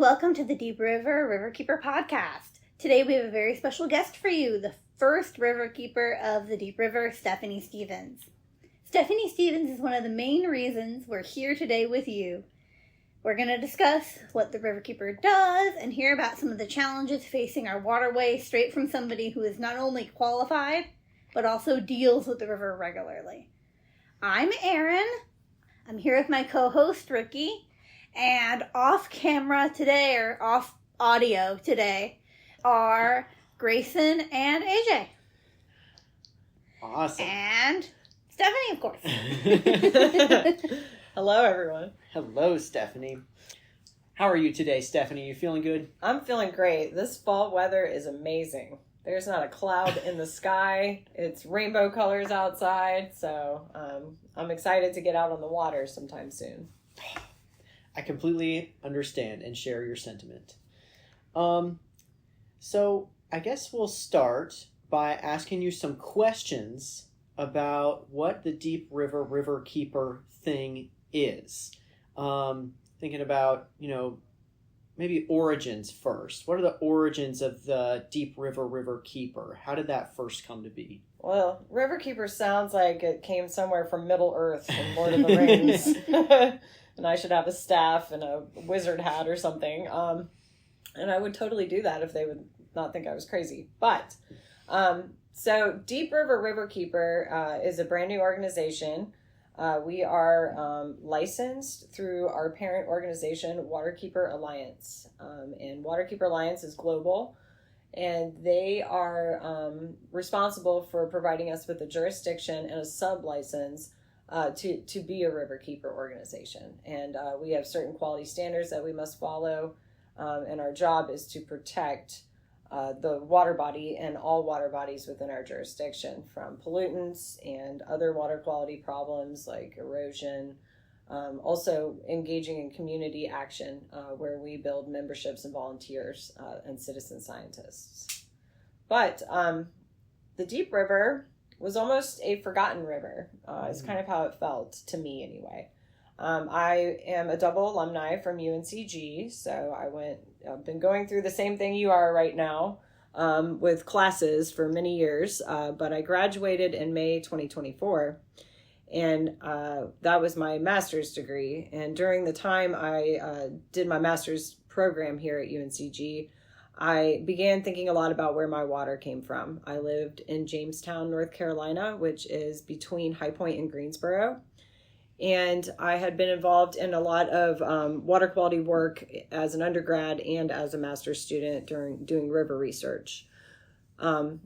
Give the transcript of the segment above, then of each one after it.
welcome to the Deep River Riverkeeper podcast. Today we have a very special guest for you, the first Riverkeeper of the Deep River, Stephanie Stevens. Stephanie Stevens is one of the main reasons we're here today with you. We're going to discuss what the Riverkeeper does and hear about some of the challenges facing our waterway straight from somebody who is not only qualified, but also deals with the river regularly. I'm Erin. I'm here with my co-host, Ricky. And off camera today, or off audio today, are Greyson and AJ. Awesome. And Stephanie, of course. Hello, everyone. Hello, Stephanie. How are you today, Stephanie? You feeling good? I'm feeling great. This fall weather is amazing. There's not a cloud in the sky. It's rainbow colors outside. So I'm excited to get out on the water sometime soon. I completely understand and share your sentiment. So I guess we'll start by asking you some questions about what the Deep River Riverkeeper thing is. Thinking about, maybe origins first. What are the origins of the Deep River Riverkeeper? How did that first come to be? Well, Riverkeeper sounds like it came somewhere from Middle Earth from Lord of the Rings. And I should have a staff and a wizard hat or something. And I would totally do that if they would not think I was crazy. But, so Deep River Riverkeeper is a brand new organization. We are licensed through our parent organization, Waterkeeper Alliance. And Waterkeeper Alliance is global. And they are responsible for providing us with a jurisdiction and a sub-license to be a riverkeeper organization. And we have certain quality standards that we must follow. And our job is to protect the water body and all water bodies within our jurisdiction from pollutants and other water quality problems like erosion. Also engaging in community action where we build memberships and volunteers and citizen scientists. But the Deep River was almost a forgotten river. Is kind of how it felt to me anyway. I am a double alumni from UNCG, so I've been going through the same thing you are right now with classes for many years, but I graduated in May 2024, and that was my master's degree. And during the time I did my master's program here at UNCG, I began thinking a lot about where my water came from. I lived in Jamestown, North Carolina, which is between High Point and Greensboro. And I had been involved in a lot of water quality work as an undergrad and as a master's student during doing river research. And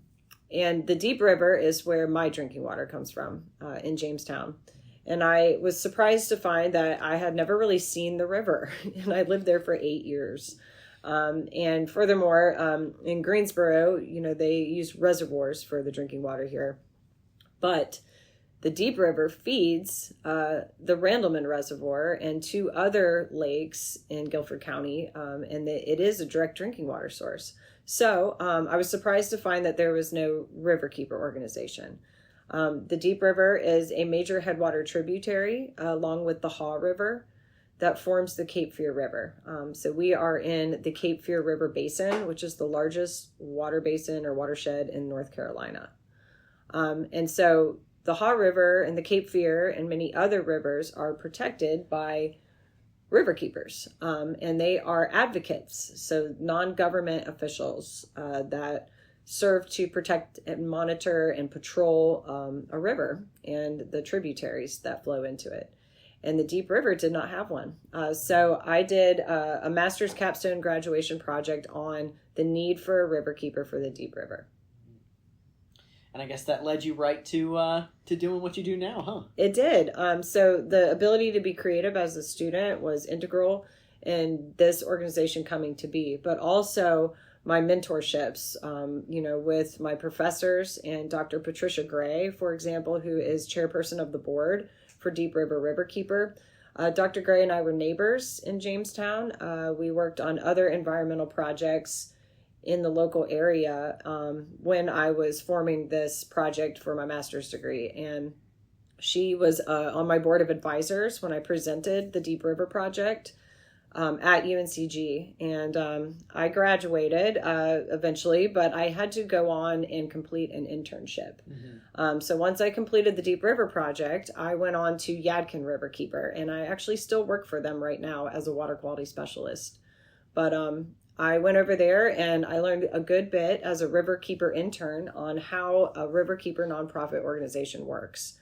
the Deep River is where my drinking water comes from in Jamestown. And I was surprised to find that I had never really seen the river. And I lived there for 8 years. And furthermore, in Greensboro, they use reservoirs for the drinking water here. But the Deep River feeds the Randleman Reservoir and 2 other lakes in Guilford County, and it is a direct drinking water source. So I was surprised to find that there was no Riverkeeper organization. The Deep River is a major headwater tributary along with the Haw River that forms the Cape Fear River. So we are in the Cape Fear River Basin, which is the largest water basin or watershed in North Carolina. And so the Haw River and the Cape Fear and many other rivers are protected by riverkeepers, and they are advocates, so non-government officials that serve to protect and monitor and patrol a river and the tributaries that flow into it. And the Deep River did not have one. So I did a master's capstone graduation project on the need for a riverkeeper for the Deep River. And I guess that led you right to doing what you do now, huh? It did. So the ability to be creative as a student was integral in this organization coming to be, but also my mentorships, with my professors and Dr. Patricia Gray, for example, who is chairperson of the board for Deep River Riverkeeper. Dr. Gray and I were neighbors in Jamestown. We worked on other environmental projects in the local area when I was forming this project for my master's degree. And she was on my board of advisors when I presented the Deep River project at UNCG, and I graduated eventually, but I had to go on and complete an internship. So once I completed the Deep River project, I went on to Yadkin Riverkeeper, and I actually still work for them right now as a water quality specialist. But I went over there and I learned a good bit as a Riverkeeper intern on how a Riverkeeper nonprofit organization works.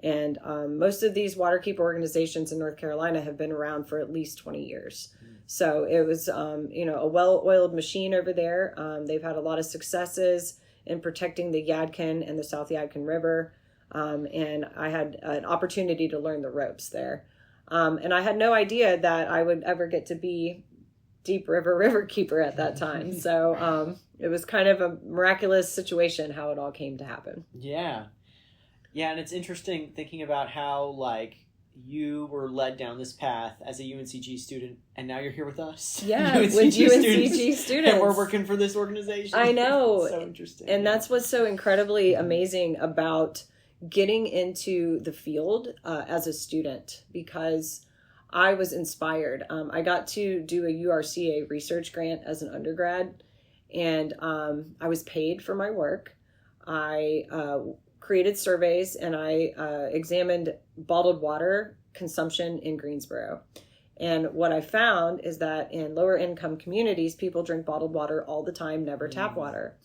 And most of these waterkeeper organizations in North Carolina have been around for at least 20 years. So it was, a well-oiled machine over there. They've had a lot of successes in protecting the Yadkin and the South Yadkin River. And I had an opportunity to learn the ropes there. And I had no idea that I would ever get to be Deep River Riverkeeper at that time. So it was kind of a miraculous situation how it all came to happen. Yeah. Yeah, and it's interesting thinking about how, like, you were led down this path as a UNCG student, and now you're here with us. Yeah, with UNCG students. And we're working for this organization. I know. So interesting. And that's what's so incredibly amazing about getting into the field as a student, because I was inspired. I got to do a URCA research grant as an undergrad, and I was paid for my work. I created surveys, and I examined bottled water consumption in Greensboro. And what I found is that in lower income communities, people drink bottled water all the time, never tap water.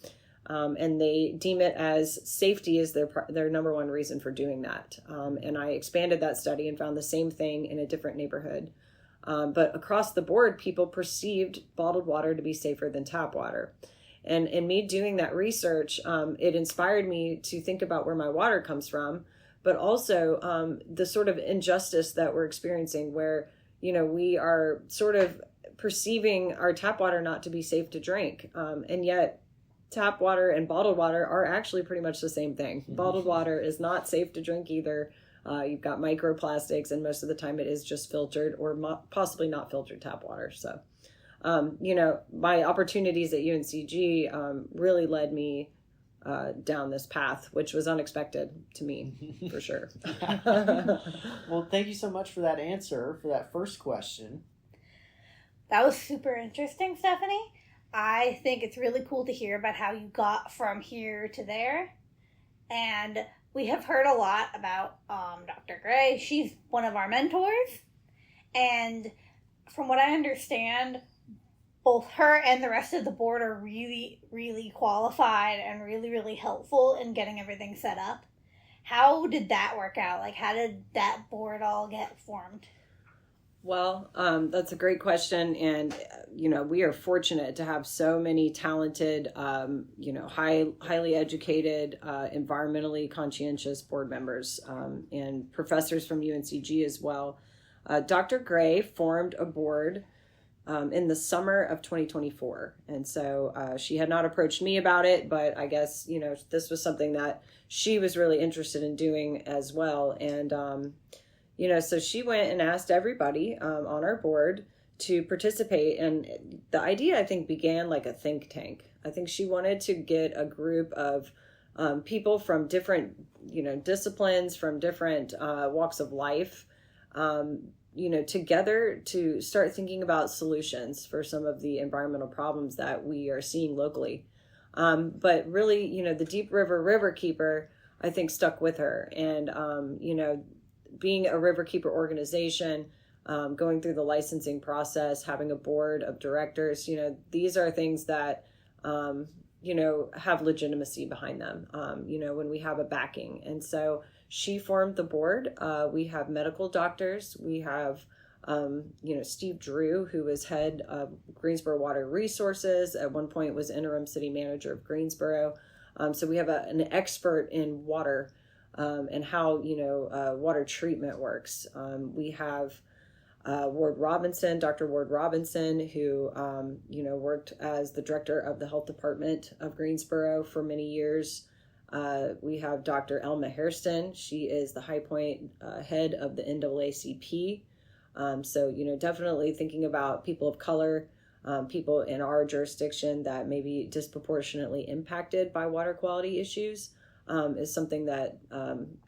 And they deem it as safety is their number one reason for doing that. And I expanded that study and found the same thing in a different neighborhood. But across the board, people perceived bottled water to be safer than tap water. And in me doing that research, it inspired me to think about where my water comes from, but also the sort of injustice that we're experiencing where, we are sort of perceiving our tap water not to be safe to drink. And yet tap water and bottled water are actually pretty much the same thing. Bottled water is not safe to drink either. You've got microplastics, and most of the time it is just filtered or possibly not filtered tap water. So my opportunities at UNCG really led me down this path, which was unexpected to me, for sure. Well, thank you so much for that answer, for that first question. That was super interesting, Stephanie. I think it's really cool to hear about how you got from here to there. And we have heard a lot about Dr. Gray. She's one of our mentors. And from what I understand, both her and the rest of the board are really, really qualified and really, really helpful in getting everything set up. How did that work out? Like, how did that board all get formed? Well, that's a great question. And, we are fortunate to have so many talented, highly educated, environmentally conscientious board members and professors from UNCG as well. Dr. Gray formed a board in the summer of 2024. And so she had not approached me about it, but I guess, this was something that she was really interested in doing as well. And, so she went and asked everybody on our board to participate. And the idea, I think, began like a think tank. I think she wanted to get a group of people from different, disciplines, from different walks of life, together to start thinking about solutions for some of the environmental problems that we are seeing locally. But really, the Deep River Riverkeeper, I think, stuck with her. And, being a Riverkeeper organization, going through the licensing process, having a board of directors, these are things that, have legitimacy behind them, when we have a backing. And so she formed the board. We have medical doctors. We have, Steve Drew, who was head of Greensboro Water Resources. At one point was interim city manager of Greensboro. So we have an expert in water and how, water treatment works. We have Dr. Ward Robinson, who, worked as the director of the health department of Greensboro for many years. We have Dr. Elma Hairston. She is the High Point head of the NAACP. So, definitely thinking about people of color, people in our jurisdiction that may be disproportionately impacted by water quality issues. Is something that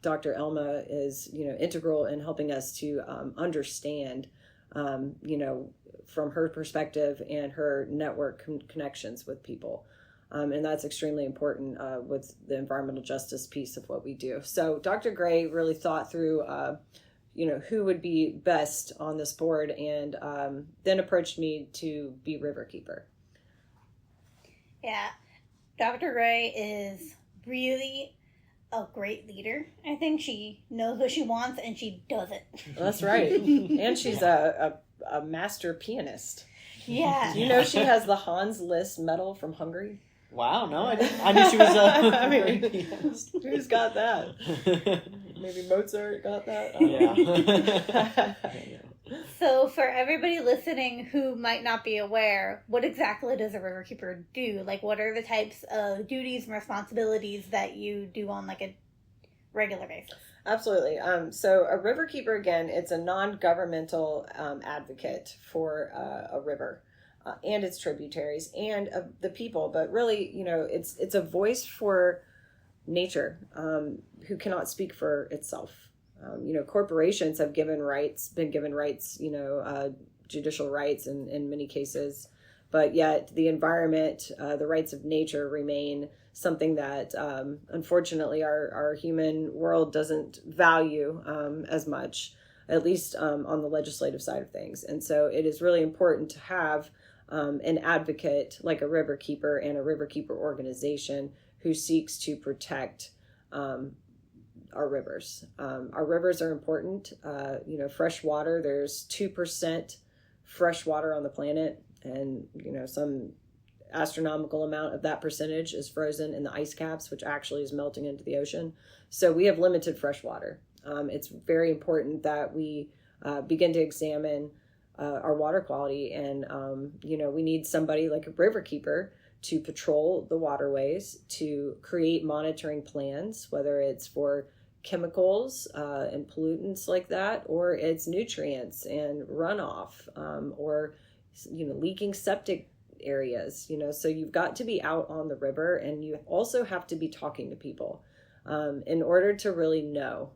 Dr. Elma is, integral in helping us to understand from her perspective and her network connections with people. And that's extremely important with the environmental justice piece of what we do. So Dr. Gray really thought through, who would be best on this board, and then approached me to be Riverkeeper. Yeah, Dr. Gray is really a great leader. I think she knows what she wants and she does it. That's right. And she's a master pianist. Yeah. Do you know she has the Hans Liszt Medal from Hungary? Wow, no, I didn't. I knew she was a great pianist. Who's got that? Maybe Mozart got that? Yeah. So for everybody listening who might not be aware, what exactly does a riverkeeper do? Like, what are the types of duties and responsibilities that you do on like a regular basis? Absolutely. So a riverkeeper, again, it's a non-governmental advocate for a river and its tributaries and the people. But really, it's a voice for nature who cannot speak for itself. Corporations have been given rights, judicial rights in many cases, but yet the environment, the rights of nature remain something that, unfortunately, our human world doesn't value as much, at least on the legislative side of things. And so it is really important to have an advocate like a riverkeeper and a riverkeeper organization who seeks to protect our rivers. Our rivers are important. Fresh water, there's 2% fresh water on the planet, and some astronomical amount of that percentage is frozen in the ice caps, which actually is melting into the ocean. So we have limited fresh water. It's very important that we begin to examine our water quality, and we need somebody like a riverkeeper to patrol the waterways, to create monitoring plans, whether it's for chemicals and pollutants like that, or it's nutrients and runoff, or leaking septic areas. So you've got to be out on the river, and you also have to be talking to people in order to really know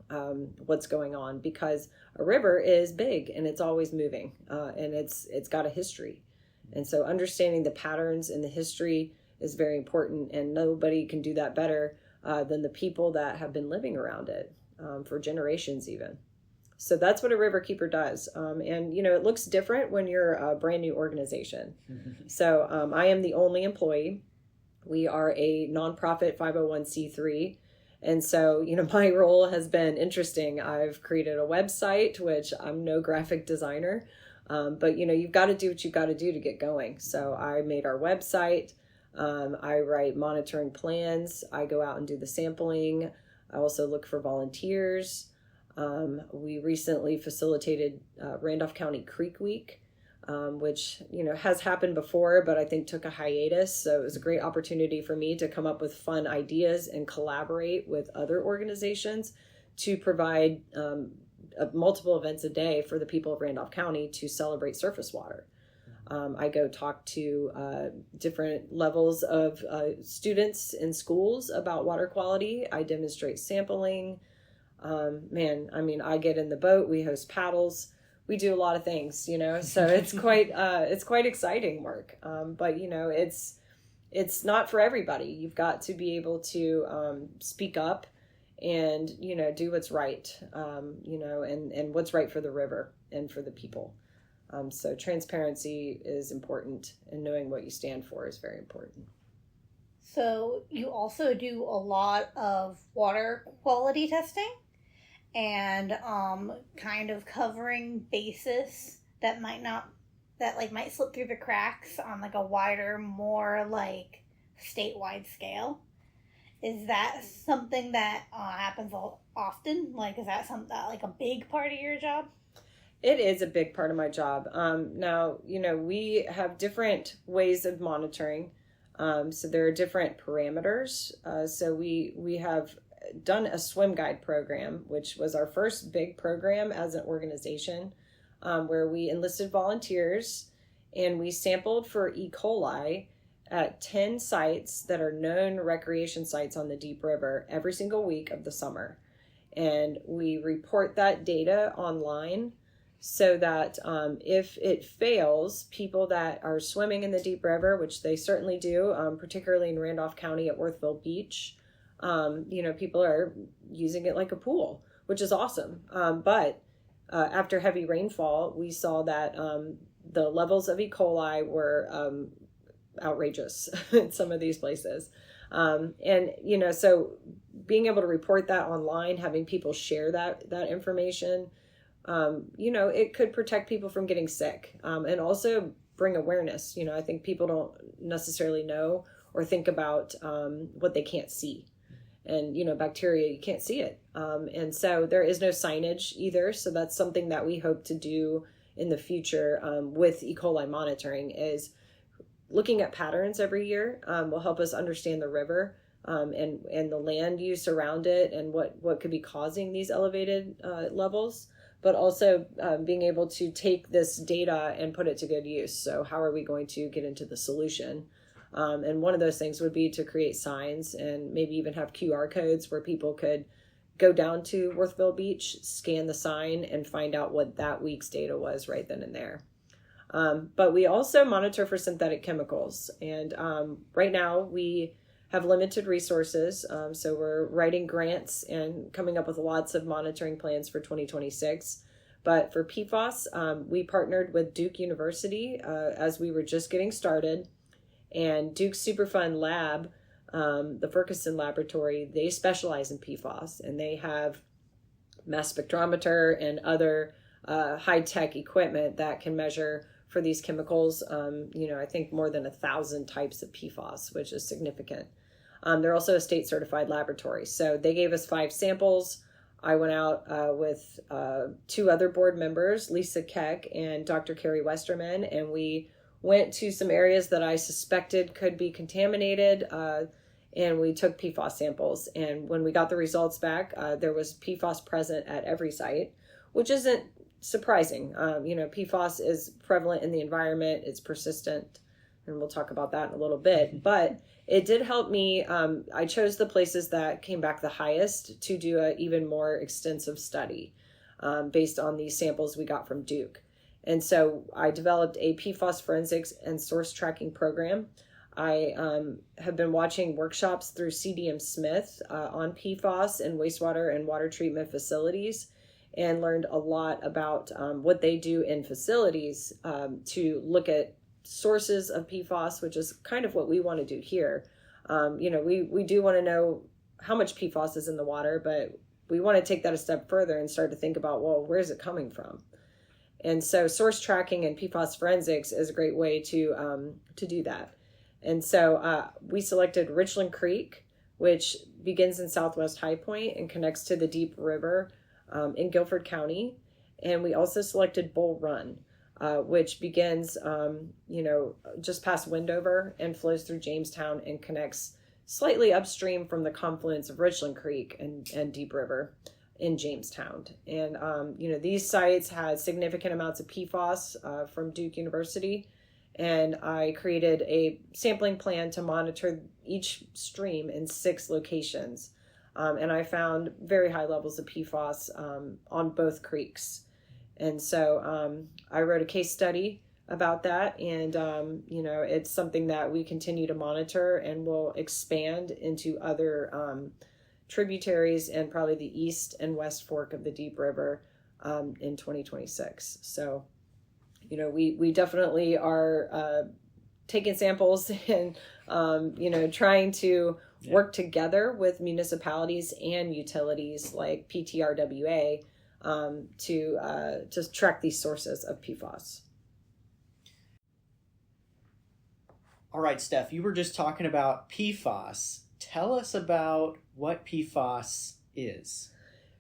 what's going on, because a river is big and it's always moving, and it's got a history. And so understanding the patterns in the history is very important, and nobody can do that better than the people that have been living around it for generations even. So that's what a riverkeeper does. And it looks different when you're a brand new organization. So I am the only employee. We are a nonprofit 501c3. And so, my role has been interesting. I've created a website, which I'm no graphic designer. But you've got to do what you've got to do to get going. So I made our website. I write monitoring plans. I go out and do the sampling. I also look for volunteers. We recently facilitated Randolph County Creek Week, which has happened before, but I think took a hiatus. So it was a great opportunity for me to come up with fun ideas and collaborate with other organizations to provide multiple events a day for the people of Randolph County to celebrate surface water. I go talk to different levels of students in schools about water quality. I demonstrate sampling. I get in the boat. We host paddles. We do a lot of things, so it's quite exciting work. But it's not for everybody. You've got to be able to speak up and do what's right, and what's right for the river and for the people. So transparency is important, and knowing what you stand for is very important. So you also do a lot of water quality testing and kind of covering bases that might slip through the cracks on like a wider, more like statewide scale. Is that something that happens often? Like, is that like a big part of your job? It is a big part of my job. Now, we have different ways of monitoring. So there are different parameters. So we have done a swim guide program, which was our first big program as an organization, where we enlisted volunteers and we sampled for E. coli at 10 sites that are known recreation sites on the Deep River every single week of the summer. And we report that data online so that if it fails, people that are swimming in the Deep River, which they certainly do, particularly in Randolph County at Worthville Beach, people are using it like a pool, which is awesome. But after heavy rainfall, we saw that the levels of E. coli were outrageous in some of these places. So being able to report that online, having people share that information, it could protect people from getting sick, and also bring awareness. I think people don't necessarily know or think about what they can't see. And, bacteria, you can't see it. And so there is no signage either. So that's something that we hope to do in the future with E. coli monitoring, is looking at patterns every year will help us understand the river and the land use around it and what could be causing these elevated levels, but also being able to take this data and put it to good use. So how are we going to get into the solution? And one of those things would be to create signs and maybe even have QR codes where people could go down to Worthville Beach, scan the sign, and find out what that week's data was right then and there. But we also monitor for synthetic chemicals. And right now we have limited resources. So we're writing grants and coming up with lots of monitoring plans for 2026. But for PFAS, we partnered with Duke University as we were just getting started. And Duke's Superfund Lab, the Ferguson Laboratory, they specialize in PFAS. And they have mass spectrometer and other high-tech equipment that can measure for these chemicals, I think more than 1,000 types of PFAS, which is significant. They're also a state certified laboratory. So they gave us 5 samples. I went out with 2 other board members, Lisa Keck and Dr. Carrie Westerman, and we went to some areas that I suspected could be contaminated, and we took PFAS samples. And when we got the results back, there was PFAS present at every site, which isn't surprising. PFAS is prevalent in the environment. It's persistent, and we'll talk about that in a little bit. But it did help me. I chose the places that came back the highest to do an even more extensive study based on these samples we got from Duke. And so I developed a PFAS forensics and source tracking program. I have been watching workshops through CDM Smith on PFAS and wastewater and water treatment facilities, and learned a lot about what they do in facilities to look at sources of PFAS, which is kind of what we want to do here. We do want to know how much PFAS is in the water, but we want to take that a step further and start to think about, well, where's it coming from? And so source tracking and PFAS forensics is a great way to do that. And so we selected Richland Creek, which begins in Southwest High Point and connects to the Deep River in Guilford County. And we also selected Bull Run, which begins, just past Wendover and flows through Jamestown and connects slightly upstream from the confluence of Richland Creek and Deep River in Jamestown. And, these sites had significant amounts of PFAS from Duke University. And I created a sampling plan to monitor each stream in 6 locations. And I found very high levels of PFAS on both creeks. And so I wrote a case study about that. And, it's something that we continue to monitor and will expand into other tributaries and probably the east and west fork of the Deep River in 2026. So, we definitely are taking samples and, trying to work together with municipalities and utilities like PTRWA to track these sources of PFAS. All right, Steph, you were just talking about PFAS. Tell us about what PFAS is.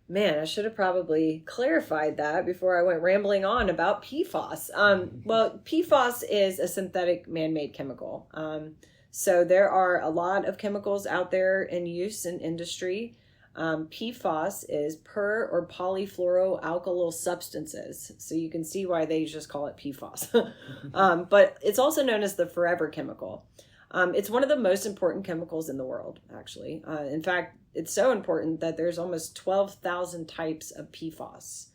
Man, I should have probably clarified that before I went rambling on about PFAS. Well, PFAS is a synthetic man-made chemical. So there are a lot of chemicals out there in use in industry. PFAS is per or polyfluoroalkyl substances. So you can see why they just call it PFAS. But it's also known as the forever chemical. It's one of the most important chemicals in the world, actually. In fact, it's so important that there's almost 12,000 types of PFAS.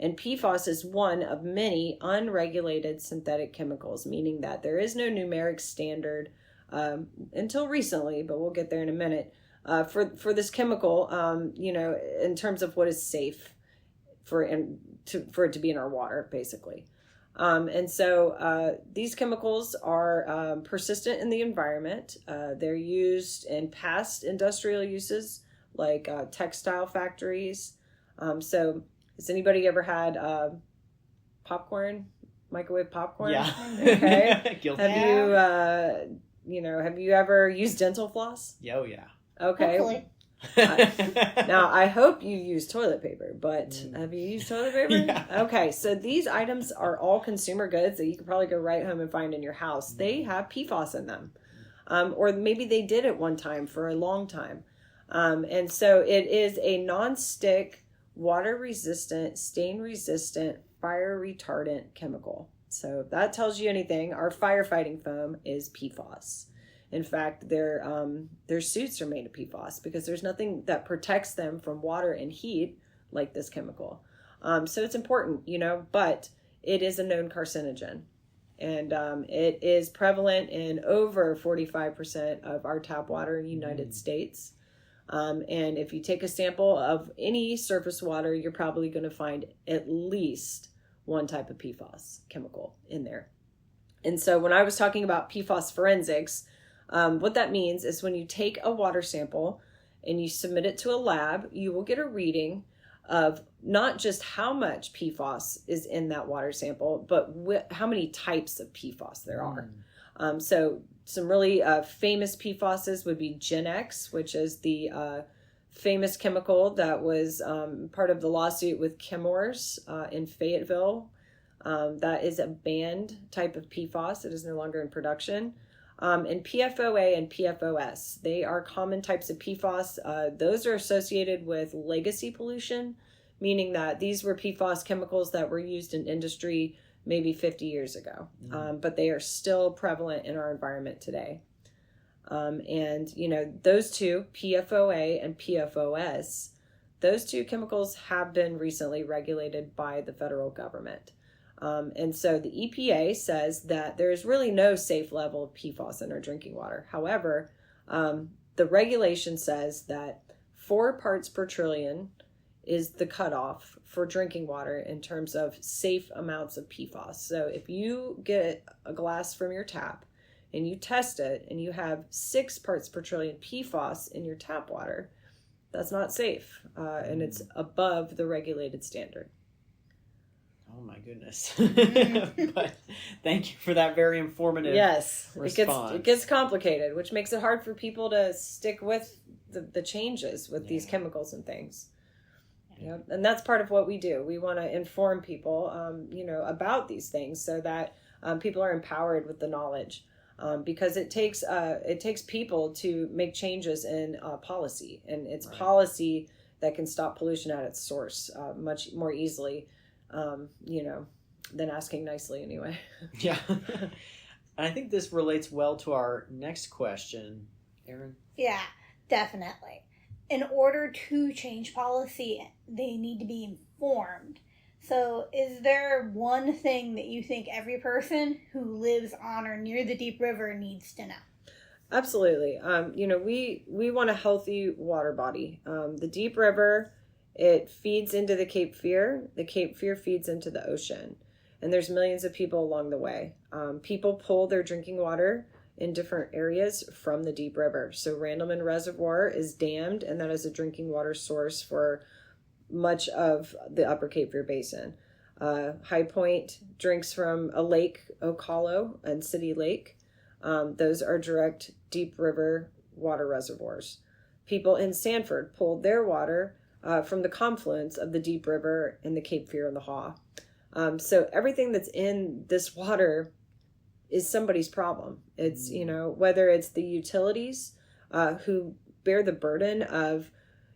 And PFAS is one of many unregulated synthetic chemicals, meaning that there is no numeric standard until recently, but we'll get there in a minute, for this chemical, in terms of what is safe for it to be in our water, basically. And so these chemicals are persistent in the environment. They're used in past industrial uses, like textile factories. So has anybody ever had popcorn, microwave popcorn? Yeah. Okay. Guilty. Have you ever used dental floss? Oh, yeah. Okay. Hopefully. Now, I hope you use toilet paper, but have you used toilet paper? Yeah. Okay, so these items are all consumer goods that you could probably go right home and find in your house. They have PFAS in them. Or maybe they did at one time for a long time. And so it is a non-stick, water-resistant, stain-resistant, fire-retardant chemical. So if that tells you anything, our firefighting foam is PFAS. In fact, their suits are made of PFAS because there's nothing that protects them from water and heat like this chemical. So it's important, but it is a known carcinogen. And it is prevalent in over 45% of our tap water in the United States. And if you take a sample of any surface water, you're probably going to find at least one type of PFAS chemical in there. And so when I was talking about PFAS forensics, what that means is when you take a water sample and you submit it to a lab, you will get a reading of not just how much PFAS is in that water sample, but how many types of PFAS there are. So some really famous PFASs would be Gen-X, which is the famous chemical that was part of the lawsuit with Chemours in Fayetteville. That is a banned type of PFAS. It is no longer in production. And PFOA and PFOS, they are common types of PFAS. Those are associated with legacy pollution, meaning that these were PFAS chemicals that were used in industry maybe 50 years ago. But they are still prevalent in our environment today. And, those two, PFOA and PFOS, those two chemicals have been recently regulated by the federal government. And so the EPA says that there is really no safe level of PFAS in our drinking water. However, the regulation says that 4 parts per trillion is the cutoff for drinking water in terms of safe amounts of PFAS. So if you get a glass from your tap and you test it and you have 6 parts per trillion PFAS in your tap water, that's not safe. And it's above the regulated standard. Oh my goodness. But thank you for that very informative response. It gets complicated, which makes it hard for people to stick with the changes with these chemicals and things. Yeah. And that's part of what we do. We want to inform people, about these things so that people are empowered with the knowledge. Because it takes people to make changes in policy, and it's policy that can stop pollution at its source much more easily. Than asking nicely anyway. Yeah. And I think this relates well to our next question, Erin. Yeah, definitely. In order to change policy, they need to be informed. So is there one thing that you think every person who lives on or near the Deep River needs to know? Absolutely. We want a healthy water body. The Deep River, it feeds into the Cape Fear. The Cape Fear feeds into the ocean. And there's millions of people along the way. People pull their drinking water in different areas from the Deep River. So Randleman Reservoir is dammed, and that is a drinking water source for much of the Upper Cape Fear Basin. High Point drinks from a lake, Oak Hollow and City Lake. Those are direct Deep River water reservoirs. People in Sanford pulled their water from the confluence of the Deep River and the Cape Fear and the Haw. So everything that's in this water is somebody's problem. It's, whether it's the utilities who bear the burden of,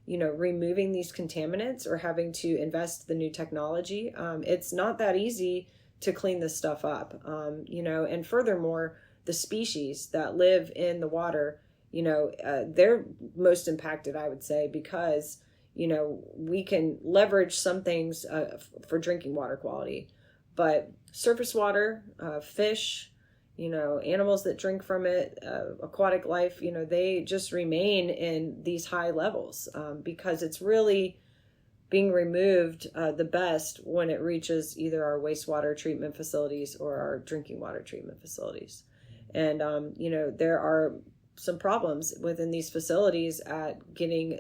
removing these contaminants or having to invest the new technology. It's not that easy to clean this stuff up. And furthermore, the species that live in the water, they're most impacted, I would say, because we can leverage some things for drinking water quality, but surface water, fish, animals that drink from it, aquatic life, they just remain in these high levels because it's really being removed the best when it reaches either our wastewater treatment facilities or our drinking water treatment facilities. And, there are some problems within these facilities at getting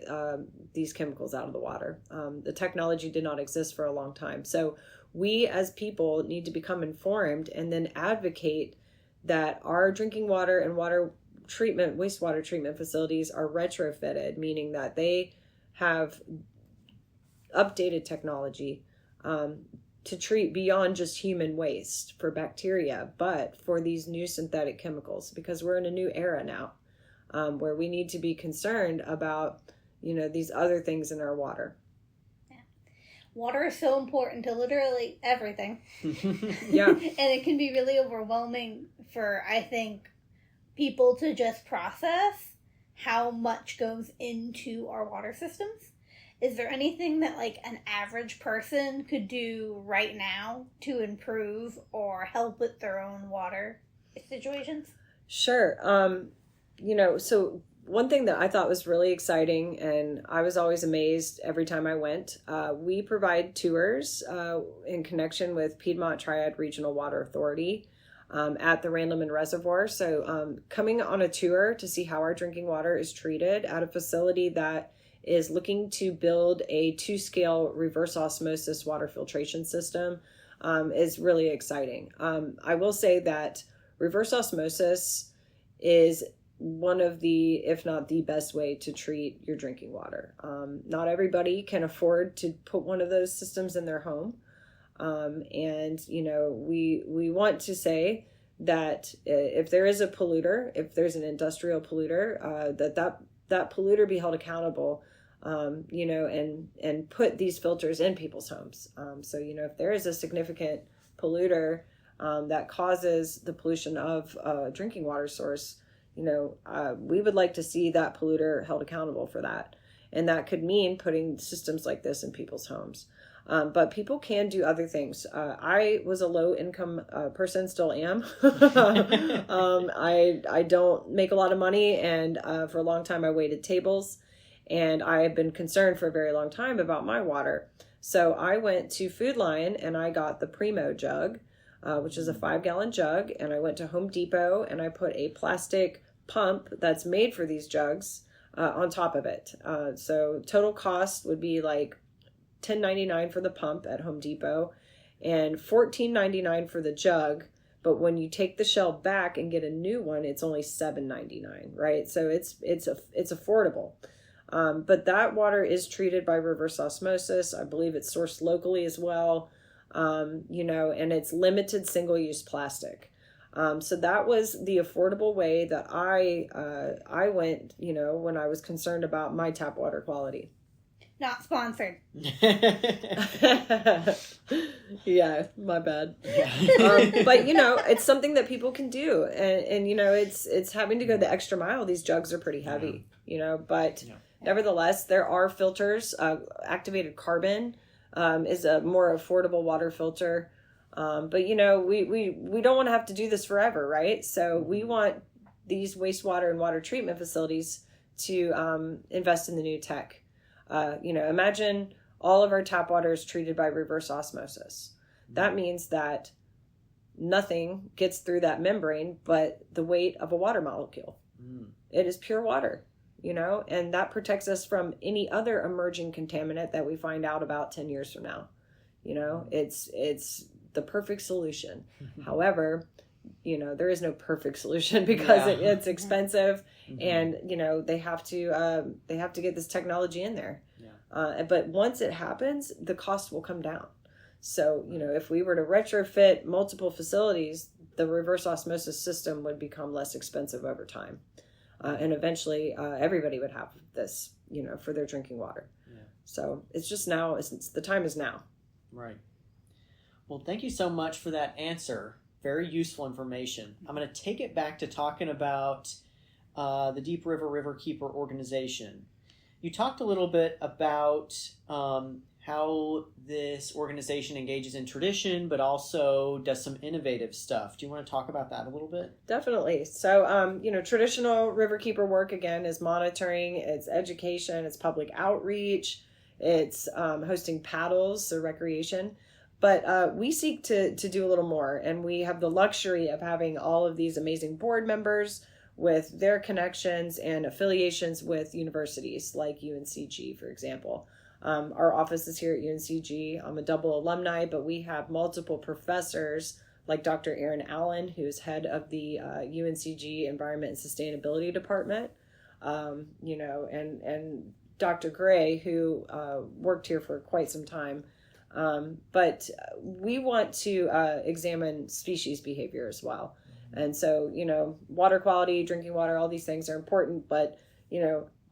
these chemicals out of the water. The technology did not exist for a long time. So we as people need to become informed and then advocate that our drinking water and wastewater treatment facilities are retrofitted, meaning that they have updated technology to treat beyond just human waste for bacteria, but for these new synthetic chemicals, because we're in a new era now where we need to be concerned about, these other things in our water. Water is so important to literally everything. Yeah. And it can be really overwhelming for, I think, people to just process how much goes into our water systems. Is there anything that an average person could do right now to improve or help with their own water situations? Sure. So one thing that I thought was really exciting, and I was always amazed every time I went, we provide tours in connection with Piedmont Triad Regional Water Authority at the Randleman Reservoir. So coming on a tour to see how our drinking water is treated at a facility that is looking to build a 2-scale reverse osmosis water filtration system is really exciting. I will say that reverse osmosis is one of the, if not the best way to treat your drinking water. Not everybody can afford to put one of those systems in their home. And, we want to say that if there is a polluter, if there's an industrial polluter, that polluter be held accountable, and put these filters in people's homes. So, if there is a significant polluter that causes the pollution of a drinking water source, we would like to see that polluter held accountable for that. And that could mean putting systems like this in people's homes. But people can do other things. I was a low income person, still am. I don't make a lot of money, and for a long time I waited tables, and I have been concerned for a very long time about my water. So I went to Food Lion and I got the Primo jug, which is a 5-gallon jug, and I went to Home Depot and I put a plastic pump that's made for these jugs on top of it. So total cost would be like $10.99 for the pump at Home Depot and $14.99 for the jug. But when you take the shell back and get a new one, it's only $7.99, right? So it's affordable. But that water is treated by reverse osmosis. I believe it's sourced locally as well, and it's limited single-use plastic. So that was the affordable way that I went, when I was concerned about my tap water quality. Not sponsored. Yeah, my bad. Yeah. But it's something that people can do, and it's having to go the extra mile. These jugs are pretty heavy, but nevertheless, there are filters. Activated carbon is a more affordable water filter. But we don't want to have to do this forever, right? So we want these wastewater and water treatment facilities to invest in the new tech. Imagine all of our tap water is treated by reverse osmosis. That means that nothing gets through that membrane but the weight of a water molecule. It is pure water, and that protects us from any other emerging contaminant that we find out about 10 years from now. It's the perfect solution. However, there is no perfect solution because it's expensive, and they have to get this technology in there. But once it happens, the cost will come down. So if we were to retrofit multiple facilities, the reverse osmosis system would become less expensive over time, and eventually everybody would have this for their drinking water. So it's just now. The time is now. Right. Well, thank you so much for that answer. Very useful information. I'm going to take it back to talking about the Deep River Riverkeeper organization. You talked a little bit about how this organization engages in tradition, but also does some innovative stuff. Do you want to talk about that a little bit? Definitely. So, traditional riverkeeper work, again, is monitoring, it's education, it's public outreach, it's hosting paddles, so recreation. But we seek to do a little more, and we have the luxury of having all of these amazing board members with their connections and affiliations with universities like UNCG, for example. Our office is here at UNCG. I'm a double alumni, but we have multiple professors like Dr. Erin Allen, who's head of the UNCG Environment and Sustainability Department, and Dr. Gray, who worked here for quite some time. But we want to examine species behavior as well. And so, water quality, drinking water, all these things are important, but,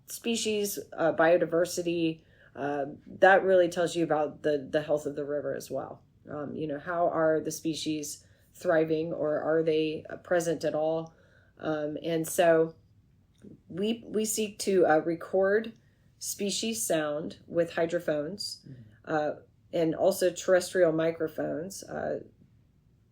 species, biodiversity, that really tells you about the health of the river as well. How are the species thriving, or are they present at all? And so we seek to record species sound with hydrophones, and also terrestrial microphones,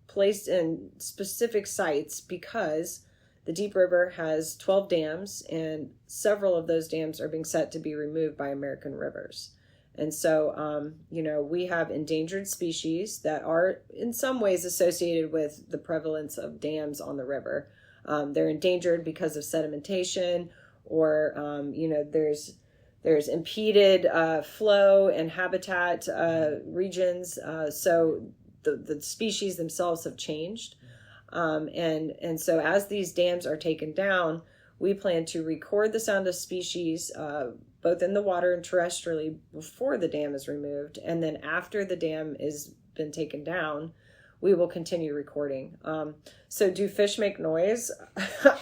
placed in specific sites because the Deep River has 12 dams, and several of those dams are being set to be removed by American rivers. And so, we have endangered species that are in some ways associated with the prevalence of dams on the river. They're endangered because of sedimentation, or, there's impeded flow and habitat regions. So the species themselves have changed. And so as these dams are taken down, we plan to record the sound of species, both in the water and terrestrially, before the dam is removed. And then after the dam has been taken down, we will continue recording. So do fish make noise?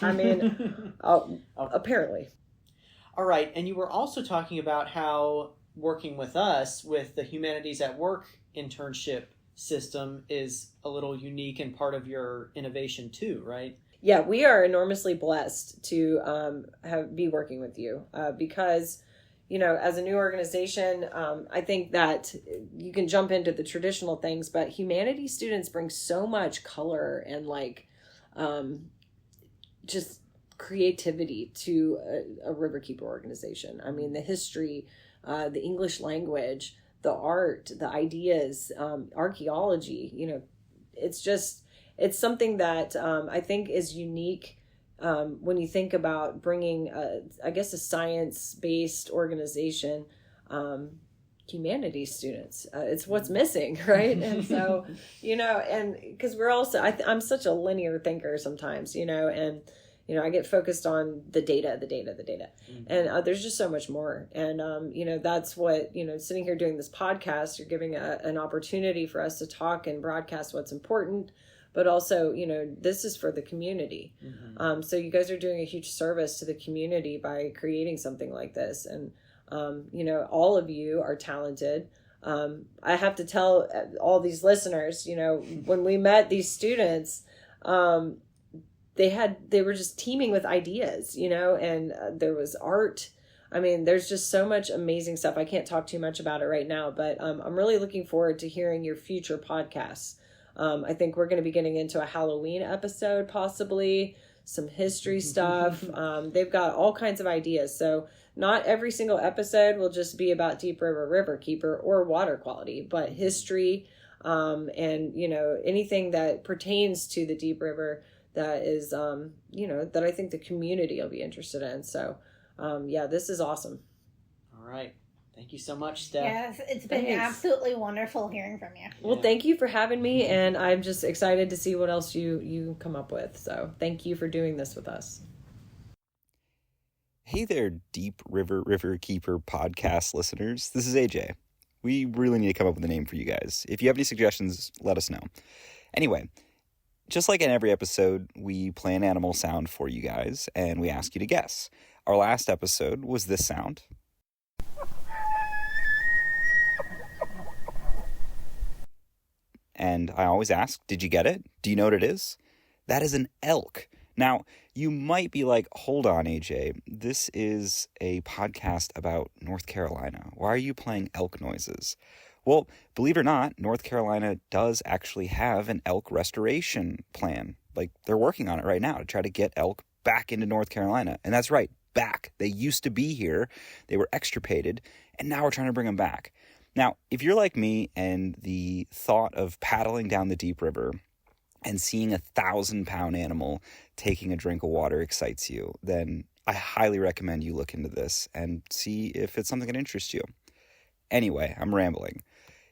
I mean, apparently. All right. And you were also talking about how working with us with the Humanities at Work internship system is a little unique and part of your innovation too, right? Yeah, we are enormously blessed to be working with you because, as a new organization, I think that you can jump into the traditional things, but humanities students bring so much color and just creativity to a Riverkeeper organization. I mean, the history, the English language, the art, the ideas, archaeology, it's something that I think is unique when you think about bringing, a science-based organization, humanities students. It's what's missing, right? And so, and because we're also, I'm such a linear thinker sometimes, and I get focused on the data. Mm-hmm. And there's just so much more. And, that's what, sitting here doing this podcast, you're giving an opportunity for us to talk and broadcast what's important, but also, this is for the community. Mm-hmm. So you guys are doing a huge service to the community by creating something like this. And, all of you are talented. I have to tell all these listeners, when we met these students, they were just teeming with ideas, and there was art. I mean, there's just so much amazing stuff. I can't talk too much about it right now, but I'm really looking forward to hearing your future podcasts. I think we're going to be getting into a Halloween episode, possibly some history stuff. They've got all kinds of ideas. So not every single episode will just be about Deep River Riverkeeper or water quality, but history, and, anything that pertains to the Deep River that is, that I think the community will be interested in. So, this is awesome. All right. Thank you so much, Steph. Yes, it's been absolutely wonderful hearing from you. Well, thank you for having me, and I'm just excited to see what else you come up with. So thank you for doing this with us. Hey there, Deep River Riverkeeper podcast listeners. This is AJ. We really need to come up with a name for you guys. If you have any suggestions, let us know. Anyway, just like in every episode, we play an animal sound for you guys, and we ask you to guess. Our last episode was this sound. And I always ask, did you get it? Do you know what it is? That is an elk. Now, you might be like, hold on, AJ, this is a podcast about North Carolina. Why are you playing elk noises? Well, believe it or not, North Carolina does actually have an elk restoration plan. Like, they're working on it right now to try to get elk back into North Carolina. And that's right, back. They used to be here. They were extirpated, and now we're trying to bring them back. Now, if you're like me and the thought of paddling down the Deep River and seeing a 1,000-pound animal taking a drink of water excites you, then I highly recommend you look into this and see if it's something that interests you. Anyway, I'm rambling.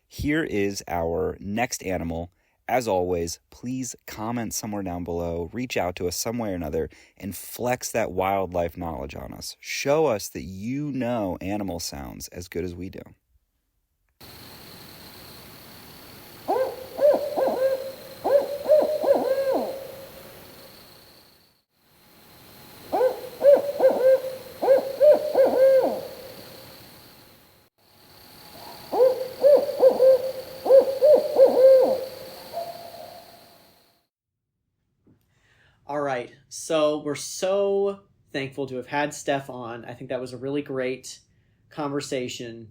Here is our next animal. As always, please comment somewhere down below, reach out to us some way or another, and flex that wildlife knowledge on us. Show us that you know animal sounds as good as we do. All right, so we're so thankful to have had Steph on. I think that was a really great conversation.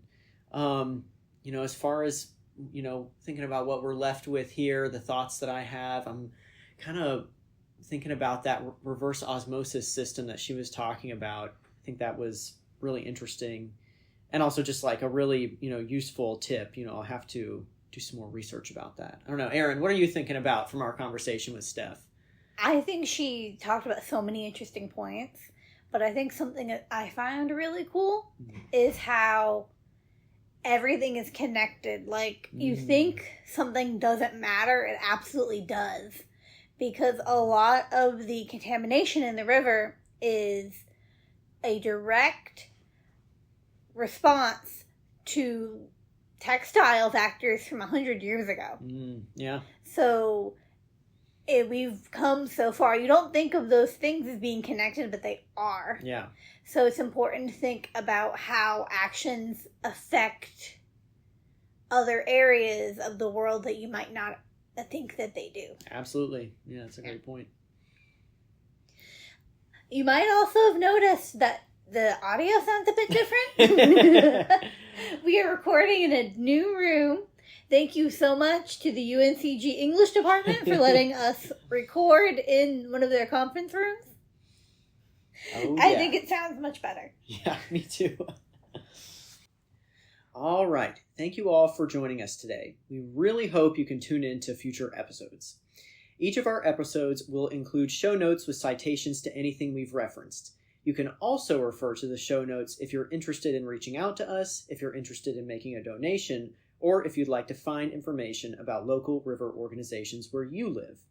As far as, thinking about what we're left with here, the thoughts that I have, I'm kind of thinking about that reverse osmosis system that she was talking about. I think that was really interesting. And also just like a really, useful tip. I'll have to do some more research about that. I don't know. Erin, what are you thinking about from our conversation with Steph? I think she talked about so many interesting points, but I think something that I found really cool is how everything is connected. Like, you think something doesn't matter, it absolutely does. Because a lot of the contamination in the river is a direct response to textile factors from 100 years ago. Yeah. So we've come so far. You don't think of those things as being connected, but they are. Yeah. So it's important to think about how actions affect other areas of the world that you might not think that they do. Absolutely. Yeah, that's a great point. You might also have noticed that the audio sounds a bit different. We are recording in a new room. Thank you so much to the UNCG English department for letting us record in one of their conference rooms. Oh, yeah. I think it sounds much better. Yeah, me too. All right. Thank you all for joining us today. We really hope you can tune in to future episodes. Each of our episodes will include show notes with citations to anything we've referenced. You can also refer to the show notes if you're interested in reaching out to us, if you're interested in making a donation, or if you'd like to find information about local river organizations where you live.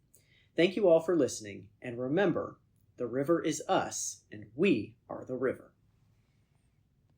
Thank you all for listening, and remember, the river is us, and we are the river.